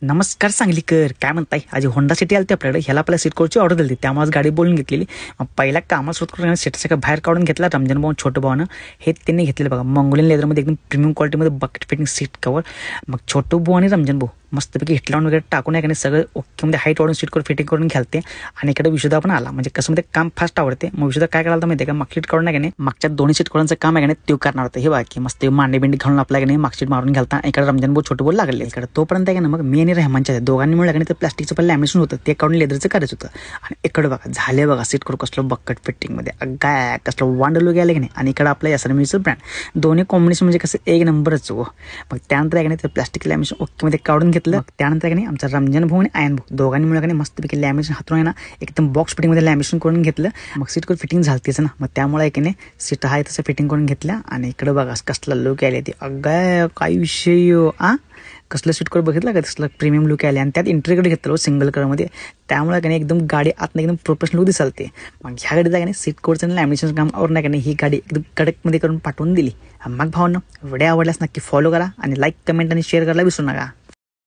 नमस्कार सांगलीकर, काय म्हणताय? आज होंडा सिटी आली आपल्याकडे. ह्याला आपल्याला सीट कोरची ऑर्डर दिली, त्यामुळे आज गाडी बोलून घेतलेली. मग पहिला कामाला सुरुवात करून सीटचं बाहेर काढून घेतला रमजान भाऊ छोटं भावानं. हे त्यांनी घेतलेलं बघा मंगोलियन लेदरमध्ये एकदम प्रीमियम क्वालिटीमध्ये बकेट फिटिंग सीट कवर. मग छोटं भाऊ आणि रमजान भाऊ मस्तपैकी हिटलावून वगैरे टाकून आहे का नाही सगळं ओकेमध्ये हाईट वाढून सीट कवर फिटिंग करून घालते. आणि इकडे विशुद्धा पण आला, म्हणजे कसं मध्ये काम फास्ट आवडते. मग विशुद्धा काय करायला माहिती आहे का, मागची सीट काढून आहे का नाही मागच्या दोन्ही सीट करूनचं काम आहे का नाही ते करणार होतं. हे बाकी मस्त मांडे बिंडी घालून आपल्या का नाही मागची मारून घालता. इकडे रमजान भाऊ छोटं भाऊ लागले. इकडे तोपर्यंत आहे का ना मग मी आणि रहमानच्या दोघांनी मिळून लागणे तर प्लास्टिकचं पण लॅमिनेशन होतं ते काढून लेदरचं करायचं होतं. आणि इकडे बघा झाले बघा सीट करू कसलं बकेट फिटिंगमध्ये काय कसलं वांडलो गेलं की नाही. आणि इकडे आपल्या SRMचं ब्रँड दोन्ही कॉम्बिनेशन म्हणजे कसं एक नंबरच हो. मग त्यानंतर आहे का नाही ते प्लास्टिक लॅमिनेशन ओकेमध्ये काढून घेतलं. त्यानंतर आहे का नाही आमचा रमजान भाऊ आणि आयन भाऊ दोघांनी मिळून का मस्तपैकी लॅमिनेशन हातून आहे ना एकदम बॉक्स फिटिंगमध्ये लॅमिनेशन करून घेतलं. मग सीट करून फिटिंग झालतीच ना, मग त्यामुळे की नाही सीट आहे तसं फिटिंग करून घेतल्या. आणि इकडे बघा कसला लुक आले ते अगाय काय विषय कसलं सीट करून बघितलं का तसलं प्रीमियम लुक आले. आणि त्यात इंटेरियर घेतलं सिंगल कलरमध्ये, त्यामुळे का नाही एकदम गाडी आतनं एकदम प्रोफेशनल लुक दिसलते. मग ह्या गाडीचा का नाही सीट कोरचं आणि लॅमिनेशन काम और नाही का नाही ही गाडी एकदम कडकमध्ये करून पाठवून दिली. मग भावांनो व्हिडिओ आवडल्यास नक्की फॉलो करा आणि लाईक कमेंट आणि शेअर करायला विसरू नका.